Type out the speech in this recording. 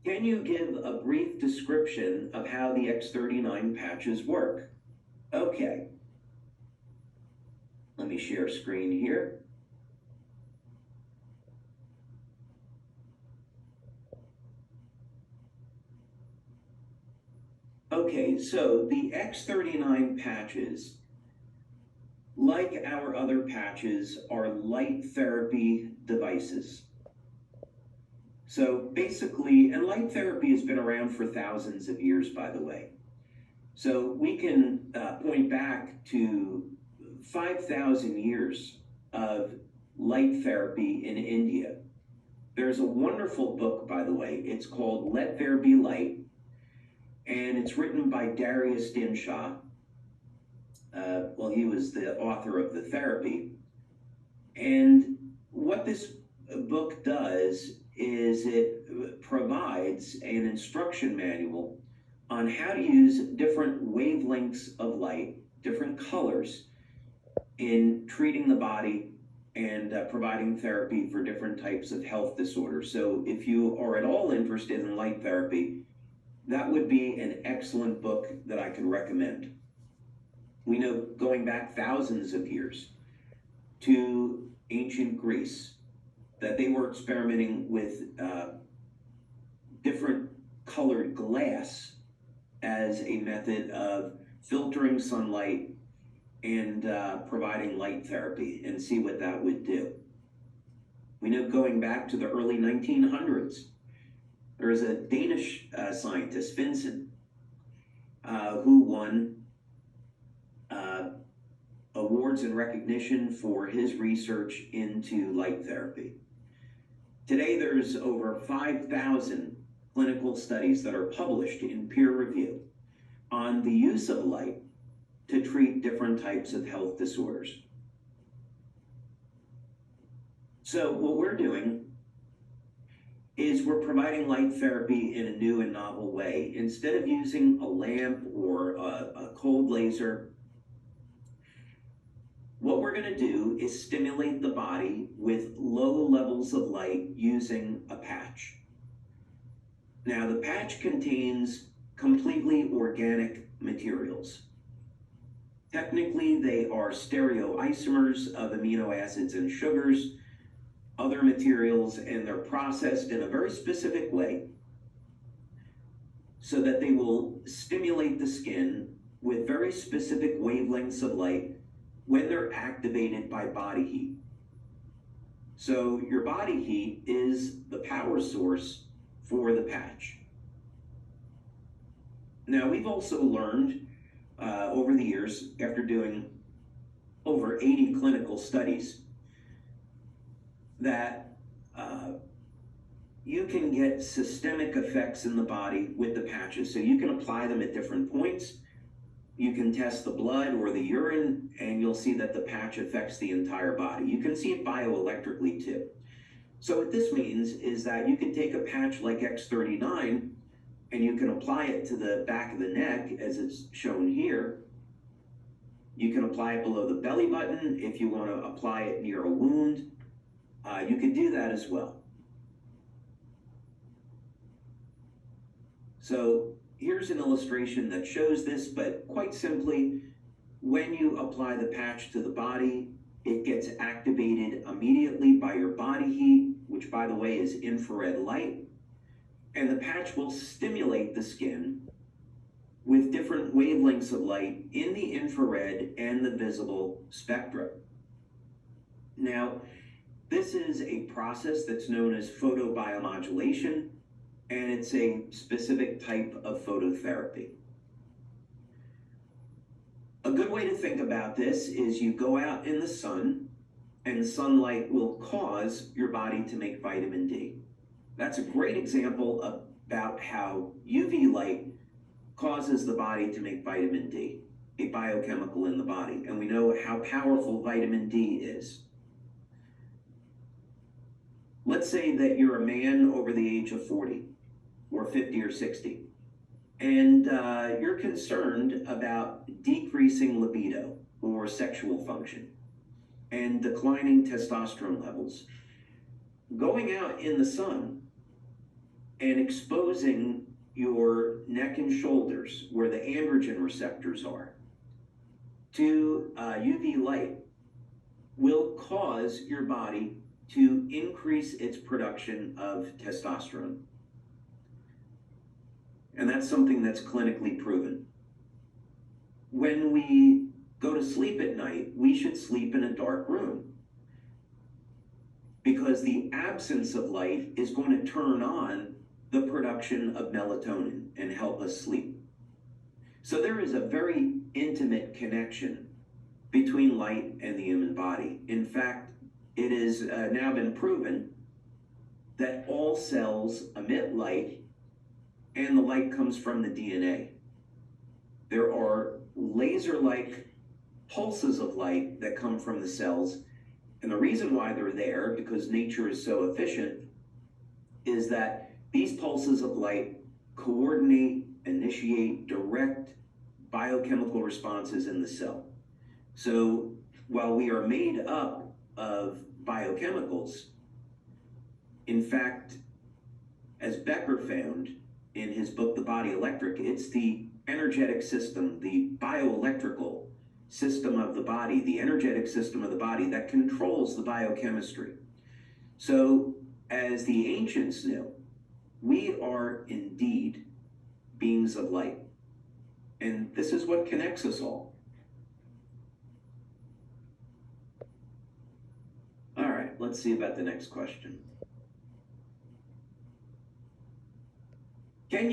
Can you give a brief description of how the X39 patches work? Okay, let me share screen here. Okay, so the X39 patches, like our other patches, are light therapy devices. So basically, and light therapy has been around for thousands of years, by the way. So we can point back to 5,000 years of light therapy in India. There's a wonderful book, by the way. It's called Let There Be Light, and it's written by Darius Dinshaw. Well, he was the author of the therapy. And what this book does is it provides an instruction manual on how to use different wavelengths of light, different colors, in treating the body and providing therapy for different types of health disorders. So if you are at all interested in light therapy, that would be an excellent book that I can recommend. We know, going back thousands of years to ancient Greece, that they were experimenting with different colored glass as a method of filtering sunlight and providing light therapy, and see what that would do. We know, going back to the early 1900s, there was a Danish scientist, Vincent, who won awards and recognition for his research into light therapy. Today, there's over 5,000 clinical studies that are published in peer review on the use of light to treat different types of health disorders. So what we're doing is we're providing light therapy in a new and novel way. Instead of using a lamp or a cold laser, what we're going to do is stimulate the body with low levels of light using a patch. Now, the patch contains completely organic materials. Technically, they are stereoisomers of amino acids and sugars, other materials, and they're processed in a very specific way so that they will stimulate the skin with very specific wavelengths of light when they're activated by body heat. So your body heat is the power source for the patch. Now, we've also learned over the years, after doing over 80 clinical studies, that you can get systemic effects in the body with the patches. So you can apply them at different points. You can test the blood or the urine, and you'll see that the patch affects the entire body. You can see it bioelectrically too. So what this means is that you can take a patch like X39 and you can apply it to the back of the neck, as it's shown here. You can apply it below the belly button if you want to apply it near a wound. You could do that as well. So here's an illustration that shows this, but quite simply, when you apply the patch to the body, it gets activated immediately by your body heat, which, by the way, is infrared light, and the patch will stimulate the skin with different wavelengths of light in the infrared and the visible spectra. Now, this is a process that's known as photobiomodulation, and it's a specific type of phototherapy. A good way to think about this is you go out in the sun, and sunlight will cause your body to make vitamin D. That's a great example about how UV light causes the body to make vitamin D, a biochemical in the body, and we know how powerful vitamin D is. Let's say that you're a man over the age of 40 or 50 or 60, and you're concerned about decreasing libido or sexual function and declining testosterone levels. Going out in the sun and exposing your neck and shoulders, where the androgen receptors are, to UV light will cause your body to increase its production of testosterone. And that's something that's clinically proven. When we go to sleep at night, we should sleep in a dark room, because the absence of light is going to turn on the production of melatonin and help us sleep. So there is a very intimate connection between light and the human body. In fact, it has now been proven that all cells emit light, and the light comes from the DNA. There are laser-like pulses of light that come from the cells, and the reason why they're there, because nature is so efficient, is that these pulses of light coordinate, initiate, direct biochemical responses in the cell. So while we are made up of biochemicals, in fact, as Becker found in his book, The Body Electric, it's the energetic system, the bioelectrical system of the body, the energetic system of the body that controls the biochemistry. So as the ancients knew, we are indeed beings of light. And this is what connects us all. All right, let's see about the next question. Can you